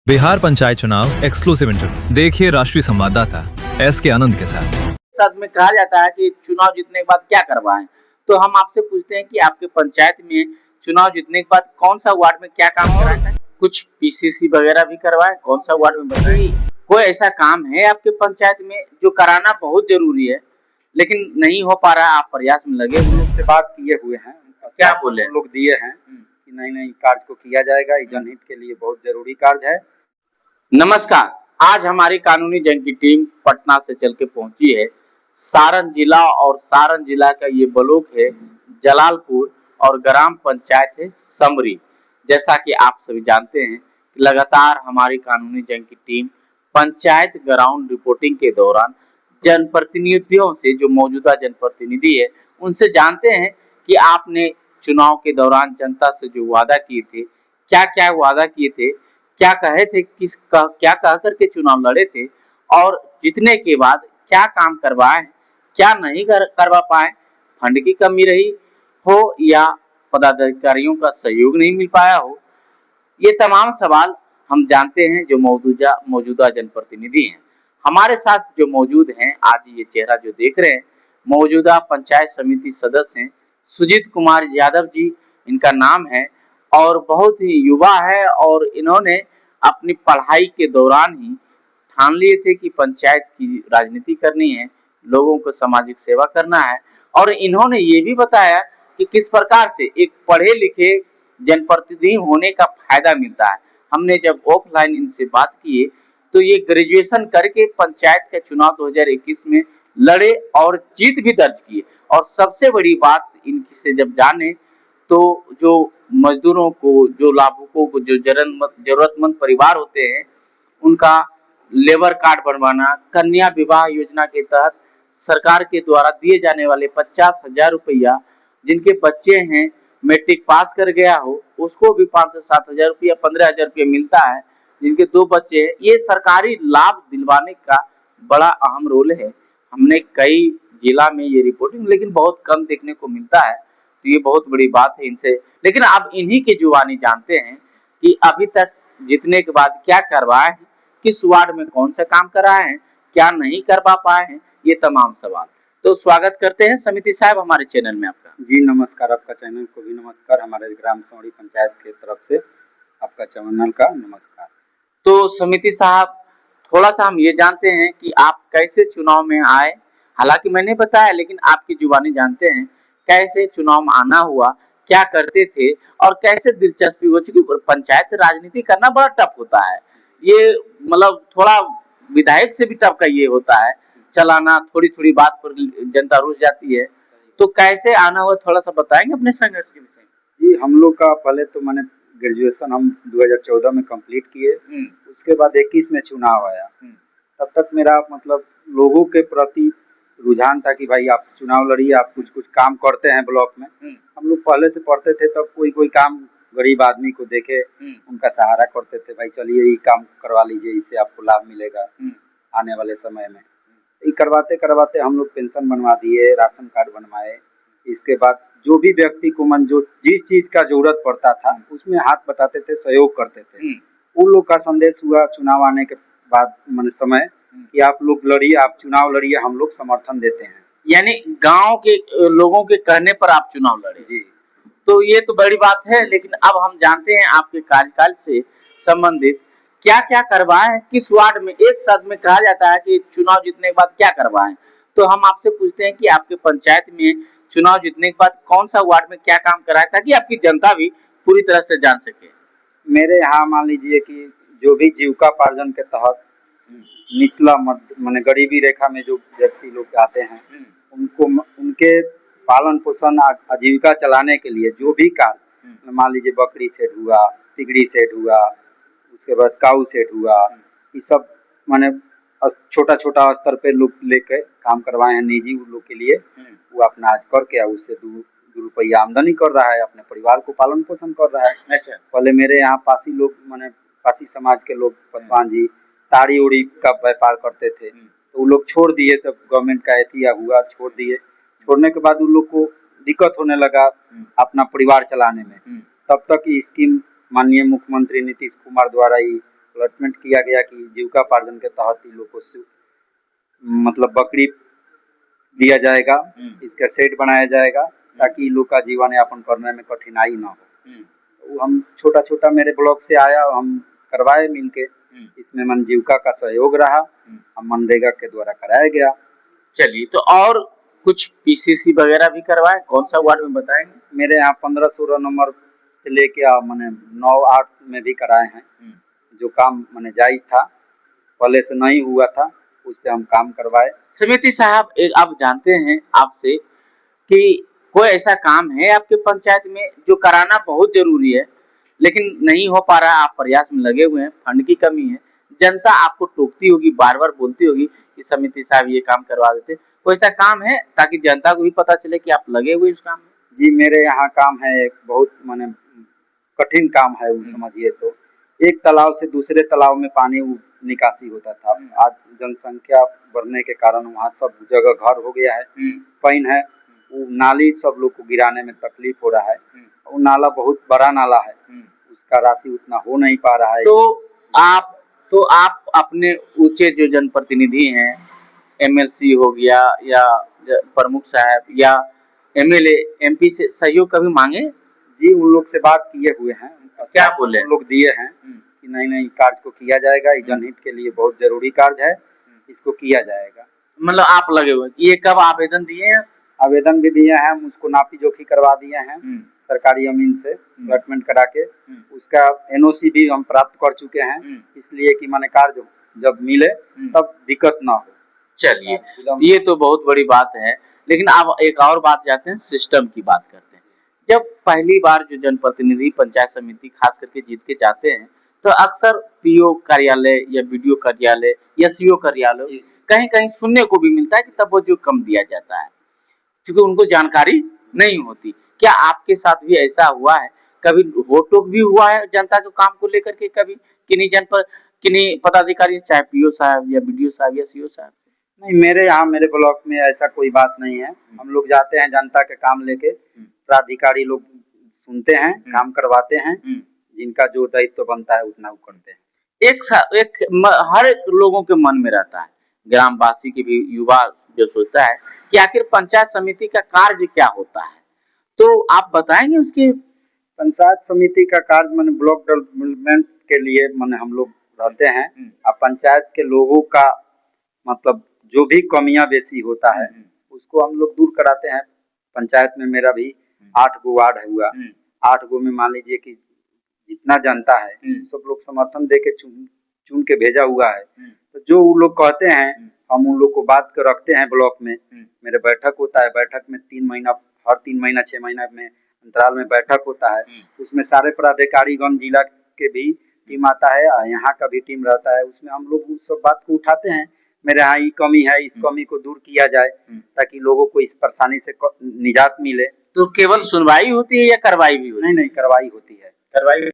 बिहार पंचायत चुनाव exclusive interview देखिए राष्ट्रीय संवाददाता एस के आनंद के साथ में कहा जाता है कि चुनाव जीतने के बाद क्या करवाएं, तो हम आपसे पूछते हैं कि आपके पंचायत में चुनाव जीतने के बाद कौन सा वार्ड में क्या काम कराया था? कुछ पीसीसी वगैरह भी करवाए, कौन सा वार्ड में बताइए। कोई ऐसा काम है आपके पंचायत में जो कराना बहुत जरूरी है लेकिन नहीं हो पा रहा है, आप प्रयास में लगे हुए लोग से बात किए हुए हैं, क्या बोले लोग दिए हैं कि नई कार्य को किया जाएगा, ये जनहित के लिए बहुत जरूरी कार्य है। नमस्कार, आज हमारी कानूनी जंग की टीम पटना से चल के पहुंची है सारण जिला, और सारण जिला का ये ब्लॉक है जलालपुर और ग्राम पंचायत है समरी। जैसा कि आप सभी जानते हैं कि लगातार हमारी कानूनी जंग की टीम पंचायत ग्राउंड रिपोर्टिंग के दौरान जनप्रतिनिधियों से, जो मौजूदा जनप्रतिनिधि है, उनसे जानते हैं कि आपने चुनाव के दौरान जनता से जो वादा किए थे, क्या क्या वादा किए थे, क्या कहे थे, क्या कह करके चुनाव लड़े थे, और जीतने के बाद क्या काम करवाए, क्या नहीं करवा पाए, फंड की कमी रही हो या पदाधिकारियों का सहयोग नहीं मिल पाया हो। ये तमाम सवाल हम जानते हैं जो मौजूदा जनप्रतिनिधि हैं। हमारे साथ जो मौजूद हैं, आज ये चेहरा जो देख रहे हैं, मौजूदा पंचायत समिति सदस्य हैं सुजीत कुमार यादव जी, इनका नाम है, और बहुत ही युवा है, और इन्होंने अपनी पढ़ाई के दौरान ही ठान लिए थे कि पंचायत की राजनीति करनी है, लोगों को सामाजिक सेवा करना है। और इन्होंने ये भी बताया कि किस प्रकार से एक पढ़े लिखे जनप्रतिनिधि होने का फायदा मिलता है। हमने जब ऑफलाइन इनसे बात की तो ये ग्रेजुएशन करके पंचायत के चुनाव 2021 में लड़े और जीत भी दर्ज किए। और सबसे बड़ी बात इनसे जब जाने तो जो मजदूरों को, जो लाभुकों को, जो जरूरतमंद परिवार होते हैं, उनका लेबर कार्ड बनवाना, कन्या विवाह योजना के तहत सरकार के द्वारा दिए जाने वाले 50,000 रुपया, जिनके बच्चे हैं मैट्रिक पास कर गया हो उसको भी 5 से 7,000 रुपया, 15,000 रुपया मिलता है। जिनके 2 बच्चे हैं, ये सरकारी लाभ दिलवाने का बड़ा अहम रोल है। हमने कई जिला में ये रिपोर्टिंग लेकिन बहुत कम देखने को मिलता है, तो ये बहुत बड़ी बात है इनसे। लेकिन अब इन्हीं की जुबानी जानते हैं कि अभी तक जीतने के बाद क्या करवाए हैं, किस वार्ड में कौन सा काम कराए हैं, क्या नहीं करवा पाए हैं, ये तमाम सवाल। तो स्वागत करते हैं समिति साहब हमारे चैनल में आपका। जी नमस्कार, आपका चैनल को भी नमस्कार, हमारे ग्राम समरी पंचायत के तरफ से आपका चैनल का नमस्कार। तो समिति साहब, थोड़ा सा हम ये जानते हैं कि आप कैसे चुनाव में आए। हालांकि मैंने बताया, लेकिन आपकी जुबानी जानते हैं कैसे चुनाव में आना हुआ, क्या करते थे, और कैसे दिलचस्पी हो चुकी। पंचायत राजनीति करना बड़ा टफ होता है, ये मतलब थोड़ा विधायक से भी टफ का ये होता है चलाना, थोड़ी थोड़ी बात पर जनता रुस जाती है। तो कैसे आना हुआ, थोड़ा सा बताएंगे अपने संघर्ष के विषय में। जी, हम लोग का पहले तो मैंने ग्रेजुएशन हम 2014 में कंप्लीट किए, उसके बाद 21 में चुनाव आया। तब तक मेरा मतलब लोगों के प्रति रुझान था कि भाई आप चुनाव लड़िए, आप कुछ कुछ काम करते हैं ब्लॉक में। हम लोग पहले से पढ़ते थे, तब कोई काम गरीब आदमी को देखे उनका सहारा करते थे, भाई चलिए ये काम करवा लीजिए, इससे आपको लाभ मिलेगा आने वाले समय में। ये करवाते करवाते हम लोग पेंशन बनवा दिए, राशन कार्ड बनवाए। इसके बाद जो भी व्यक्ति को जो जिस चीज का जरूरत पड़ता था उसमें हाथ बटाते थे, सहयोग करते थे। उन लोग का संदेश हुआ चुनाव आने के बाद समय कि आप लोग लड़िए, आप चुनाव लड़िए, हम लोग समर्थन देते हैं। यानी गांव के लोगों के कहने पर आप चुनाव लड़े। जी, तो ये तो बड़ी बात है। लेकिन अब हम जानते हैं आपके कार्यकाल से संबंधित क्या क्या करवाए हैं, किस वार्ड में। एक शब्द में कहा जाता है कि चुनाव जीतने के बाद क्या करवाए, तो हम आपसे पूछते हैं कि आपके पंचायत में चुनाव जीतने के बाद कौन सा वार्ड में क्या काम कराया, ताकि आपकी जनता भी पूरी तरह से जान सके। मेरे यहाँ मान लीजिए कि जो भी जीविकापार्जन के तहत निचला माने गरीबी रेखा में जो व्यक्ति लोग आते हैं, उनको उनके पालन पोषण आजीविका चलाने के लिए जो भी कार्य, मान लीजिए बकरी सेट हुआ, पिगड़ी सेट हुआ, उसके बाद काऊ सेट हुआ, ये सब माने छोटा छोटा स्तर पे लोग लेके काम करवाए हैं निजी लोग के लिए। वो अपना आज करके उससे 2 रुपया आमदनी कर रहा है, अपने परिवार को पालन पोषण कर रहा है। अच्छा। पहले मेरे यहाँ पासी लोग माने पासी समाज के लोग, पासवान जी ताड़ी उड़ी का व्यापार करते थे, तो वो लोग छोड़ दिए, तब गवर्नमेंट का एथिया हुआ, छोड़ दिए। छोड़ने के बाद उन लोग को दिक्कत होने लगा अपना परिवार चलाने में। तब तक ये स्कीम माननीय मुख्यमंत्री नीतीश कुमार द्वारा ही अलॉटमेंट किया गया कि जीविकापार्जन के तहत इन लोग को मतलब बकरी दिया जाएगा, इसका सेट बनाया जाएगा ताकि इन लोग का जीवन यापन करने में कठिनाई ना हो। तो हम छोटा छोटा मेरे ब्लॉक से आया, हम करवाए मिलके, इसमें मनजीविका का सहयोग रहा, हम मनरेगा के द्वारा कराया गया। चलिए, तो और कुछ पीसीसी वगैरह भी करवाए, कौन सा वार्ड में बताएंगे? मेरे यहाँ 15-16 नंबर से लेके मैंने 9-8 में भी कराए हैं। जो काम मैंने जायज था, पहले से नहीं हुआ था, उस पे हम काम करवाए। समिति साहब, एक आप जानते हैं आपसे कि कोई ऐसा काम है आपके पंचायत में जो कराना बहुत जरूरी है लेकिन नहीं हो पा रहा है, आप प्रयास में लगे हुए हैं, फंड की कमी है, जनता आपको टोकती होगी, बार बार बोलती होगी कि समिति साहब ये काम करवा देते, कोई ऐसा काम है ताकि जनता को भी पता चले कि आप लगे हुए इस काम में? जी, मेरे यहाँ काम है, एक बहुत माने कठिन काम है, वो समझिए तो एक तालाब से दूसरे तालाब में पानी निकासी होता था। आज जनसंख्या बढ़ने के कारण वहाँ सब जगह घर हो गया है, पानी है, वो नाली सब लोग को गिराने में तकलीफ हो रहा है। वो नाला बहुत बड़ा नाला है, उसका राशि उतना हो नहीं पा रहा है। तो आप अपने ऊंचे जो जनप्रतिनिधि हैं, एमएलसी हो गया या प्रमुख साहब या एमएलए एमपी से सहयोग कभी मांगे? जी, उन लोग से बात किए हुए हैं, क्या बोले? उन लोग दिए हैं कि नहीं कार्य को किया जाएगा, ये जनहित के लिए बहुत जरूरी कार्य है, इसको किया जाएगा। मतलब आप लगे हुए, ये कब आवेदन दिए हैं? आवेदन भी दिए हैं, उसको नापी जोखी करवा दिए हैं सरकारी अमीन से अलॉटमेंट करा के, उसका एनओसी भी हम प्राप्त कर चुके हैं, इसलिए कि माने कार्य जब मिले तब दिक्कत ना हो। चलिए, ये तो बहुत बड़ी बात है, लेकिन अब एक और बात जाते हैं, सिस्टम की बात करते हैं। जब पहली बार जो जनप्रतिनिधि पंचायत समिति खास करके जीत के जाते हैं तो अक्सर पीओ कार्यालय या बीडीओ कार्यालय या सीओ कार्यालय कहीं कहीं सुनने को भी मिलता है कि तब वो जो कम दिया जाता है क्योंकि उनको जानकारी नहीं होती। क्या आपके साथ भी ऐसा हुआ है? कभी होटोक भी हुआ है जनता के काम को लेकर के? कभी किन्हीं पदाधिकारी, चाहे पीओ साहब या बीडीओ साहब या सीओ साहब? नहीं, मेरे यहाँ मेरे ब्लॉक में ऐसा कोई बात नहीं है। हम लोग जाते हैं जनता के काम लेके, प्राधिकारी लोग सुनते हैं, काम करवाते हैं, जिनका जो दायित्व बनता है उतना वो करते हैं। हर लोगों के मन में रहता है, ग्रामवासी के भी, युवा जो सोचता है कि आखिर पंचायत समिति का कार्य क्या होता है, तो आप बताएंगे उसके? पंचायत समिति का कार्य माने ब्लॉक डेवलपमेंट के लिए माने हम लोग रहते हैं, और पंचायत के लोगों का मतलब जो भी कमियां बेसी होता है उसको हम लोग दूर कराते हैं। पंचायत में मेरा भी 8 गो वार्ड हुआ, 8 गो में मान लीजिए कि जितना जनता है सब लोग समर्थन दे के चुन के भेजा हुआ है। तो जो वो लोग कहते हैं हम उन लोग को बात कर रखते हैं। ब्लॉक में मेरे बैठक होता है, बैठक में 3 महीना, हर 3 महीना 6 महीना में अंतराल में बैठक होता है, उसमें सारे पदाधिकारीगण जिला के भी टीम आता है, यहाँ का भी टीम रहता है, उसमें हम लोग उस सब बात को उठाते हैं। मेरे यहाँ ये कमी है, इस कमी को दूर किया जाए ताकि लोगों को इस परेशानी से निजात मिले। तो केवल सुनवाई होती है या कार्रवाई भी होती है? नहीं, कार्रवाई होती है। कार्रवाई